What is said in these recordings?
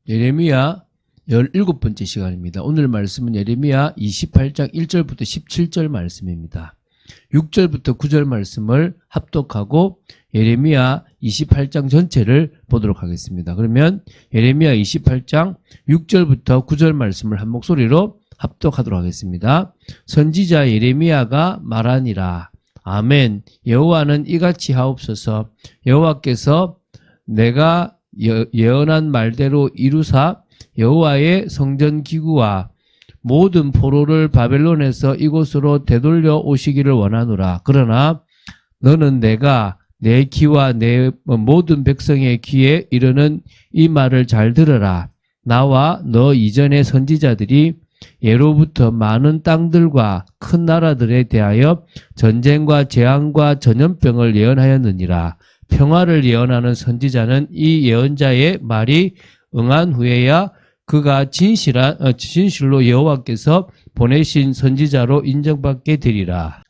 예레미야 17번째 시간입니다. 오늘 말씀은 예레미야 28장 1절부터 17절 말씀입니다. 6절부터 9절 말씀을 합독하고 예레미야 28장 전체를 보도록 하겠습니다. 그러면 예레미야 28장 6절부터 9절 말씀을 한 목소리로 합독하도록 하겠습니다. 선지자 예레미야가 말하니라. 아멘. 여호와는 이같이 하옵소서. 여호와께서 내가 예언한 말대로 이루사 여호와의 성전 기구와 모든 포로를 바벨론에서 이곳으로 되돌려 오시기를 원하노라. 그러나 너는 내가 내 귀와 내 모든 백성의 귀에 이르는 이 말을 잘 들으라. 나와 너 이전의 선지자들이 예로부터 많은 땅들과 큰 나라들에 대하여 전쟁과 재앙과 전염병을 예언하였느니라. 평화를 예언하는 선지자는 이 예언자의 말이 응한 후에야 그가 진실로 여호와께서 보내신 선지자로 인정받게 되리라.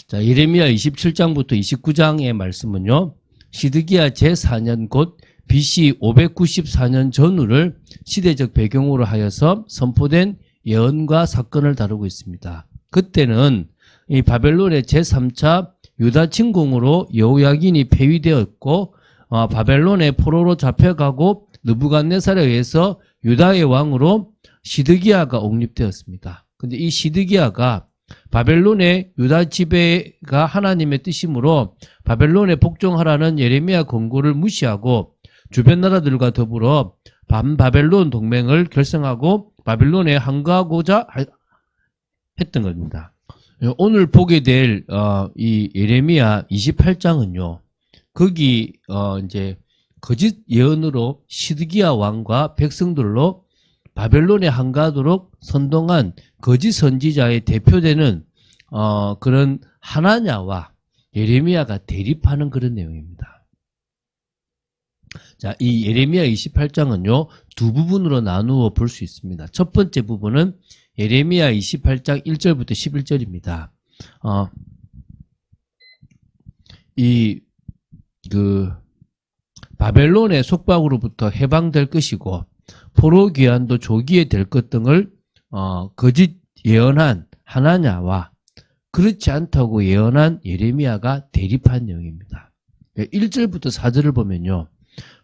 자, 예레미야 27장부터 29장의 말씀은요, 시드기야 제4년 곧 BC 594년 전후를 시대적 배경으로 하여서 선포된 예언과 사건을 다루고 있습니다. 그때는 이 바벨론의 제3차 유다 침공으로 여호야긴이 폐위되었고 바벨론의 포로로 잡혀가고 느부갓네살에 의해서 유다의 왕으로 시드기야가 옹립되었습니다. 근데 이 시드기야가 바벨론의 유다 지배가 하나님의 뜻이므로 바벨론에 복종하라는 예레미야 권고를 무시하고 주변 나라들과 더불어 반바벨론 동맹을 결성하고 바벨론에 항거하고자 했던 겁니다. 오늘 보게 될 이 예레미야 28장은요. 거기 이제 거짓 예언으로 시드기야 왕과 백성들로 바벨론에 항거하도록 선동한 거짓 선지자의 대표되는 그런 하나냐와 예레미야가 대립하는 그런 내용입니다. 자, 이 예레미야 28장은요. 두 부분으로 나누어 볼 수 있습니다. 첫 번째 부분은 예레미야 28장 1절부터 11절입니다. 바벨론의 속박으로부터 해방될 것이고 포로 귀환도 조기에 될 것 등을 거짓 예언한 하나냐와 그렇지 않다고 예언한 예레미야가 대립한 내용입니다. 1절부터 4절을 보면요.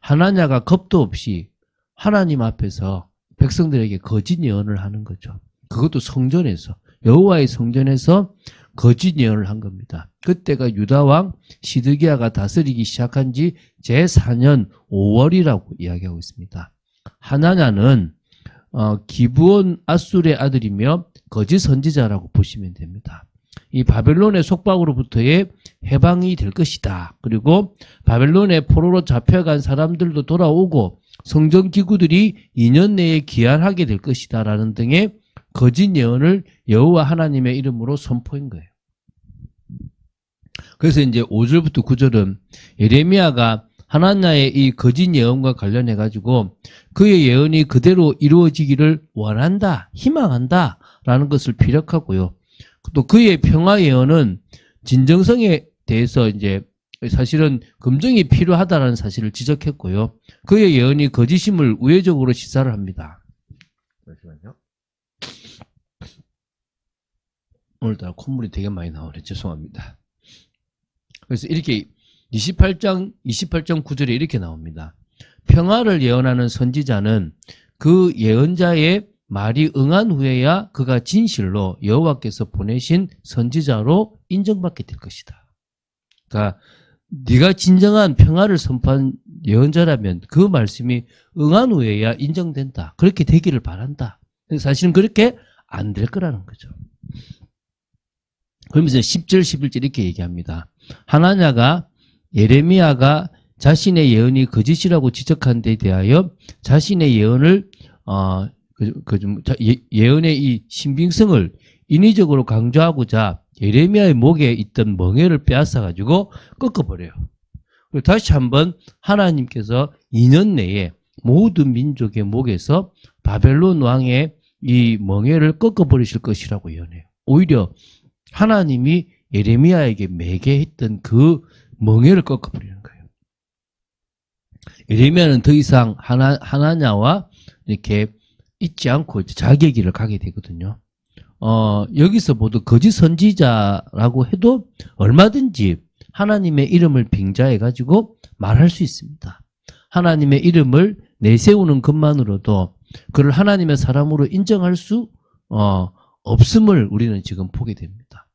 하나냐가 겁도 없이 하나님 앞에서 백성들에게 거짓 예언을 하는 거죠. 그것도 성전에서, 여호와의 성전에서 거짓 예언을 한 겁니다. 그때가 유다왕 시드기야가 다스리기 시작한 지 제4년 5월이라고 이야기하고 있습니다. 하나냐는 기브온 아술의 아들이며 거짓 선지자라고 보시면 됩니다. 이 바벨론의 속박으로부터의 해방이 될 것이다. 그리고 바벨론의 포로로 잡혀간 사람들도 돌아오고 성전 기구들이 2년 내에 귀환하게 될 것이다 라는 등의 거짓 예언을 여호와 하나님의 이름으로 선포한 거예요. 그래서 이제 5절부터 9절은 예레미야가 하나냐의 이 거짓 예언과 관련해 가지고 그의 예언이 그대로 이루어지기를 원한다, 희망한다 라는 것을 피력하고요. 또 그의 평화 예언은 진정성에 대해서 이제 사실은 검증이 필요하다라는 사실을 지적했고요. 그의 예언이 거짓임을 우회적으로 시사를 합니다. 잠시만요. 오늘따라 콧물이 되게 많이 나오네. 죄송합니다. 그래서 이렇게 28장 9절에 이렇게 나옵니다. 평화를 예언하는 선지자는 그 예언자의 말이 응한 후에야 그가 진실로 여호와께서 보내신 선지자로 인정받게 될 것이다. 그러니까 네가 진정한 평화를 선포한 예언자라면 그 말씀이 응한 후에야 인정된다. 그렇게 되기를 바란다. 사실은 그렇게 안 될 거라는 거죠. 그러면서 10절, 11절 이렇게 얘기합니다. 하나냐가 예레미야가 자신의 예언이 거짓이라고 지적한 데 대하여 자신의 예언을 예언의 이 신빙성을 인위적으로 강조하고자 예레미야의 목에 있던 멍에를 빼앗아 가지고 꺾어버려요. 그리고 다시 한번 하나님께서 2년 내에 모든 민족의 목에서 바벨론 왕의 이 멍에를 꺾어버리실 것이라고 예언해요. 오히려 하나님이 예레미야에게 매게 했던 그 멍에를 꺾어버리는 거예요. 예레미야는 더 이상 하나냐와 이렇게 있지 않고 자기의 길을 가게 되거든요. 여기서 모두 거짓 선지자라고 해도 얼마든지 하나님의 이름을 빙자해가지고 말할 수 있습니다. 하나님의 이름을 내세우는 것만으로도 그를 하나님의 사람으로 인정할 수 없음을 우리는 지금 보게 됩니다.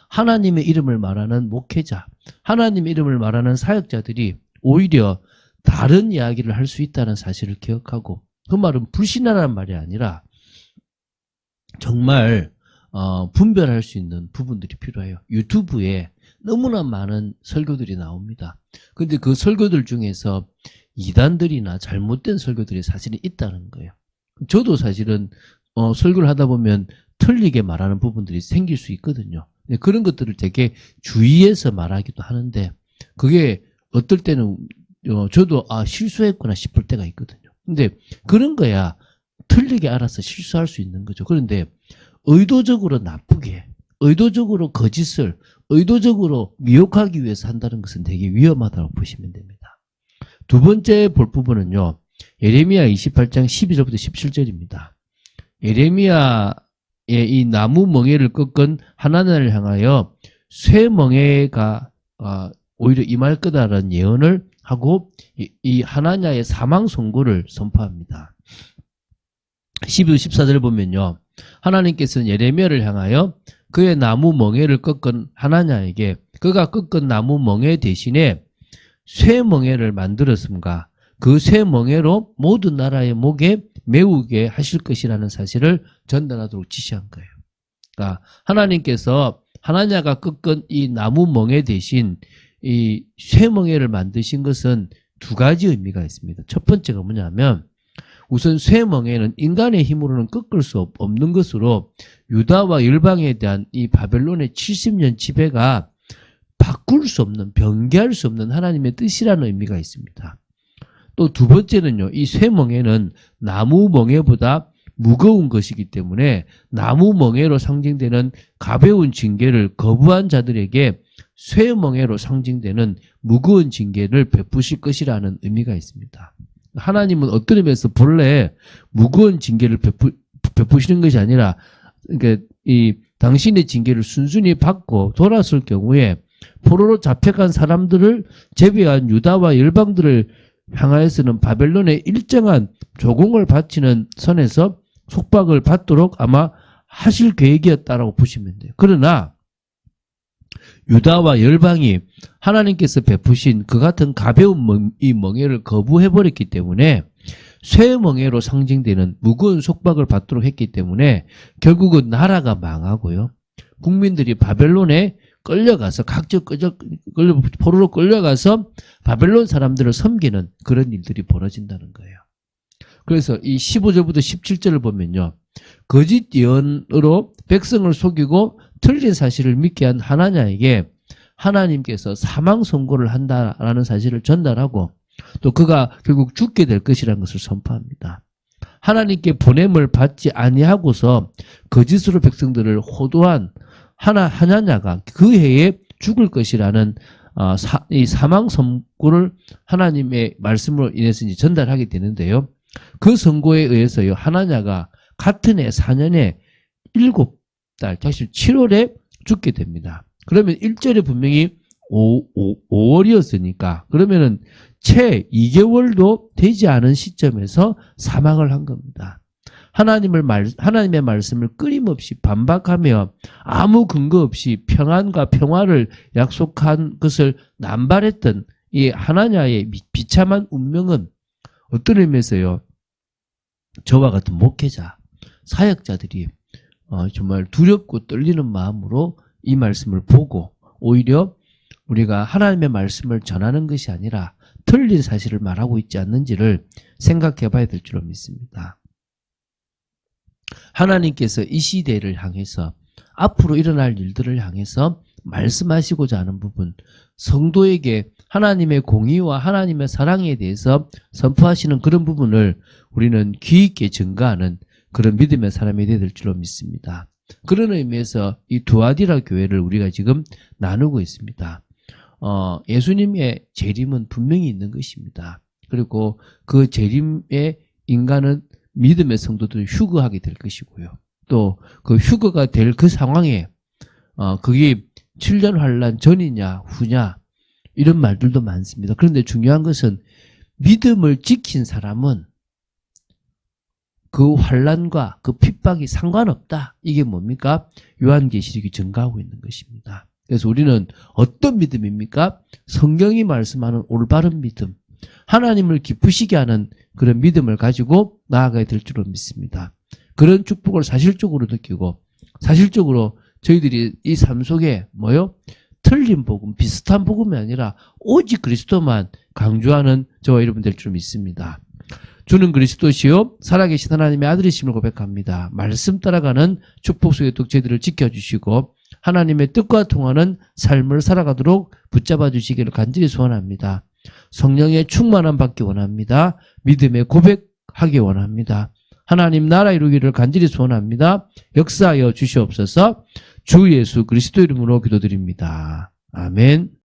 하나님의 이름을 말하는 목회자, 하나님의 이름을 말하는 사역자들이 오히려 다른 이야기를 할 수 있다는 사실을 기억하고, 그 말은 불신하라는 말이 아니라 정말 분별할 수 있는 부분들이 필요해요. 유튜브에 너무나 많은 설교들이 나옵니다. 근데 그 설교들 중에서 이단들이나 잘못된 설교들이 사실은 있다는 거예요. 저도 사실은 설교를 하다 보면 틀리게 말하는 부분들이 생길 수 있거든요. 그런 것들을 되게 주의해서 말하기도 하는데, 그게 어떨 때는 저도 실수했구나 싶을 때가 있거든요. 근데 그런 거야 틀리게 알아서 실수할 수 있는 거죠. 그런데 의도적으로 나쁘게, 의도적으로 거짓을, 의도적으로 미혹하기 위해서 한다는 것은 되게 위험하다고 보시면 됩니다. 두 번째 볼 부분은요, 예레미야 28장 12절부터 17절입니다. 예레미야의 이 나무 멍에를 꺾은 하나님을 향하여 쇠 멍에가 오히려 임할 거다라는 예언을 하고 이 하나냐의 사망 선고를 선포합니다. 12절 14절을 보면요, 하나님께서는 예레미야를 향하여 그의 나무 멍에를 꺾은 하나냐에게 그가 꺾은 나무 멍에 대신에 쇠 멍에를 만들었음과 그 쇠 멍에로 모든 나라의 목에 메우게 하실 것이라는 사실을 전달하도록 지시한 거예요. 그러니까 하나님께서 하나냐가 꺾은 이 나무 멍에 대신 이 쇠 멍에를 만드신 것은 두 가지 의미가 있습니다. 첫 번째가 뭐냐면, 우선 쇠 멍에는 인간의 힘으로는 꺾을 수 없는 것으로 유다와 열방에 대한 이 바벨론의 70년 지배가 바꿀 수 없는, 변개할 수 없는 하나님의 뜻이라는 의미가 있습니다. 또 두 번째는요, 이 쇠 멍에는 나무 멍에보다 무거운 것이기 때문에 나무 멍에로 상징되는 가벼운 징계를 거부한 자들에게 쇠 멍에로 상징되는 무거운 징계를 베푸실 것이라는 의미가 있습니다. 하나님은 어떤 의미에서 본래 무거운 징계를 베푸시는 것이 아니라, 그러니까 이 당신의 징계를 순순히 받고 돌아설 경우에 포로로 잡혀간 사람들을 제비한 유다와 열방들을 향하여서는 바벨론의 일정한 조공을 바치는 선에서 속박을 받도록 아마 하실 계획이었다라고 보시면 돼요. 그러나 유다와 열방이 하나님께서 베푸신 그 같은 가벼운 이 멍에를 거부해버렸기 때문에 쇠 멍에로 상징되는 무거운 속박을 받도록 했기 때문에 결국은 나라가 망하고요, 국민들이 바벨론에 끌려가서 포로로 끌려가서 바벨론 사람들을 섬기는 그런 일들이 벌어진다는 거예요. 그래서 이 15절부터 17절을 보면요, 거짓 예언으로 백성을 속이고 틀린 사실을 믿게 한 하나냐에게 하나님께서 사망 선고를 한다라는 사실을 전달하고, 또 그가 결국 죽게 될 것이라는 것을 선포합니다. 하나님께 보냄을 받지 아니하고서 거짓으로 백성들을 호도한 하나냐가 그 해에 죽을 것이라는 이 사망 선고를 하나님의 말씀으로 인해서 이제 전달하게 되는데요. 그 선고에 의해서요, 하나냐가 같은 해 4년에 7달, 사실 7월에 죽게 됩니다. 그러면 1절에 분명히 5월이었으니까 그러면은 채 2개월도 되지 않은 시점에서 사망을 한 겁니다. 하나님의 말씀을 끊임없이 반박하며 아무 근거 없이 평안과 평화를 약속한 것을 남발했던 이 하나냐의 비참한 운명은 어떤 의미에서요, 저와 같은 목회자, 사역자들이 정말 두렵고 떨리는 마음으로 이 말씀을 보고 오히려 우리가 하나님의 말씀을 전하는 것이 아니라 틀린 사실을 말하고 있지 않는지를 생각해 봐야 될 줄로 믿습니다. 하나님께서 이 시대를 향해서 앞으로 일어날 일들을 향해서 말씀하시고자 하는 부분, 성도에게 하나님의 공의와 하나님의 사랑에 대해서 선포하시는 그런 부분을 우리는 귀 있게 증거하는 그런 믿음의 사람이 되어야 될 줄로 믿습니다. 그런 의미에서 이 두아디라 교회를 우리가 지금 나누고 있습니다. 예수님의 재림은 분명히 있는 것입니다. 그리고 그 재림의 인간은 믿음의 성도들을 휴거하게 될 것이고요. 또 그 휴거가 될 그 상황에 그게 7년 환란 전이냐 후냐 이런 말들도 많습니다. 그런데 중요한 것은 믿음을 지킨 사람은 그 환란과 그 핍박이 상관없다. 이게 뭡니까? 요한계시록이 증가하고 있는 것입니다. 그래서 우리는 어떤 믿음입니까? 성경이 말씀하는 올바른 믿음, 하나님을 기쁘시게 하는 그런 믿음을 가지고 나아가야 될 줄로 믿습니다. 그런 축복을 사실적으로 느끼고 사실적으로 저희들이 이 삶 속에 틀린 복음, 비슷한 복음이 아니라 오직 그리스도만 강조하는 저와 여러분 될 줄 믿습니다. 주는 그리스도시요 살아계신 하나님의 아들이심을 고백합니다. 말씀 따라가는 축복 속에 또 저희들을 지켜주시고 하나님의 뜻과 통하는 삶을 살아가도록 붙잡아 주시기를 간절히 소원합니다. 성령의 충만함 받기 원합니다. 믿음의 고백하기 원합니다. 하나님 나라 이루기를 간절히 소원합니다. 역사하여 주시옵소서. 주 예수 그리스도 이름으로 기도드립니다. 아멘.